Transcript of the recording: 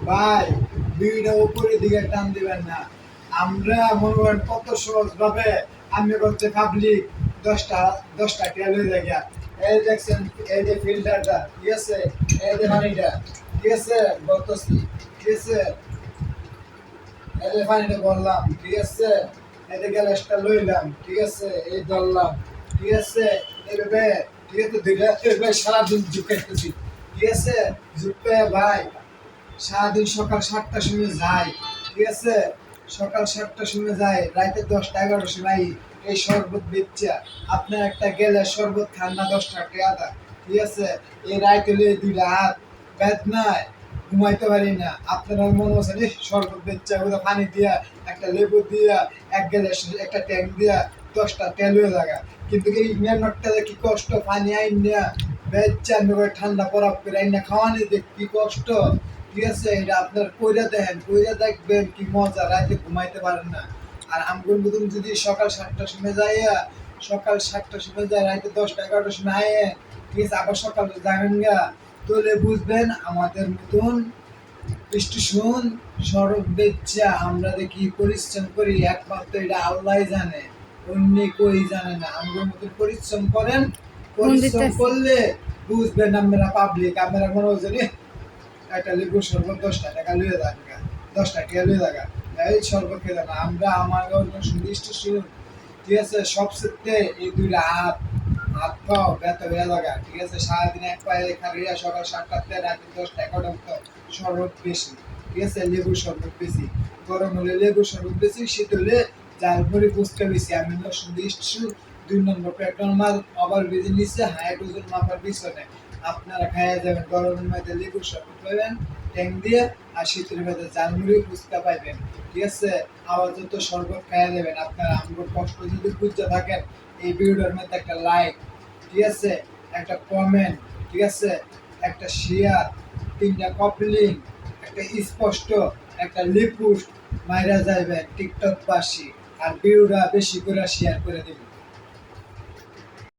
ভাই দুইটা উপরের দিকে টান দিবেন না। আমরা মনে করেন কত সহজ ভাবে আমি করতে পাবলিক দশটা টেল হয়ে যায়। এই দেখছেন, এই যে ফিল্টারটা, ঠিক আছে, এই যে পানিটা, ঠিক আছে, বলতেছি, ঠিক আছে, এই যে পানিটা বললাম, ঠিক আছে, এই যে গ্যালাসটা লইলাম, ঠিক আছে, এই ধরলাম, ঠিক আছে, এইভাবে, ঠিক আছে, দুইটা এইভাবে সারাদিন ঝুঁকাইতেছি, ঠিক আছে, ঝুঁকে ভাই সারাদিন সকাল 7টার সময় যাই, ঠিক আছে, সকাল 7টার সময় যাই, রাতে 10টা 11টার সময় এই শরবত বেচা আপনার একটা গেলে শরবত খান না 10 টাকা আদা, ঠিক আছে, এই রাইতে দুইটা হাত বেদনায় ঘুমাইতে পারি না। আপনার মনে হচ্ছে শরবত বেচা ওটা পানি দিয়া একটা লেবু দিয়া এক গেলে একটা ট্যাঙ্ক দিয়া 10টা তেল হয়ে লাগা, কিন্তু এই মেহনতটা কি কষ্ট, পানি আইন না বেচা ঠান্ডা বরফ করে আইন না খাওয়ানি দেখ কি কষ্ট, ঠিক আছে, এটা আপনার কইরা দেখেন, কইরা দেখবেন কি মজা, রাতে ঘুমাইতে পারেন না। আর আমগুর মতন যদি সকাল 7টার সময় যায় রাতে 10টা 11টার সময় আয়েন, ঠিক আছে, আবার সকালে যাবেন গা, তাহলে বুঝবেন আমাদের মতন স্টেশন সড়ক বেচা আমরা দেখি পরিশ্রম করি, একমাত্র এটা আল্লাহ জানে, অন্য কই জানে না। আমগুর মতন পরিশ্রম করেন, পরিশ্রম করলে বুঝবেন আমরা পাবলিক, আমরা মনে হচ্ছে একটা লেবু শরবত 10 টাকা লুয়ে থাকা, 10 টাকা লুয়ে থাকা, এই শরবত খেতে না আমরা আমার সুনির্দিষ্ট শুন, ঠিক আছে, সবচেয়ে এই দুইটা হাত হাত পাও ব্যথা হয়ে লাগা, ঠিক আছে, সারাদিন এক পায়ে খারিয়া সকাল 7টাতে রাতে 10টা 11টা শরবত বেশি, ঠিক আছে, লেবু শরবত বেশি, গরম হলে লেবু শরবত বেশি, শীত হলে জাল মুড়ি ফুচকা বেশি। আমি সুনির্দিষ্ট 2 নম্বর পেট্রোল মাল আবার বেজে নিচ্ছে হাইড্রোজেন মাপার পিছনে। আপনারা খাইয়া যাবেন, গরমের মধ্যে লেবু শরবত পাইবেন ট্যাং দিয়ে, আর শীতের মধ্যে জালমুড়ি ফুচকা পাইবেন, ঠিক আছে, আবার যত শরবত খাইয়া দেবেন। আপনারা আমার কষ্ট যদি বুঝতে থাকেন, এই ভিডিওর মধ্যে একটা লাইক, ঠিক আছে, একটা কমেন্ট, ঠিক আছে, একটা শেয়ার, 3টা কপলিং, একটা স্পষ্ট একটা লিপুস্ট মাইরা যাইবেন টিকটক বাসী, আর ভিডিওটা বেশি করে শেয়ার করে দেবেন।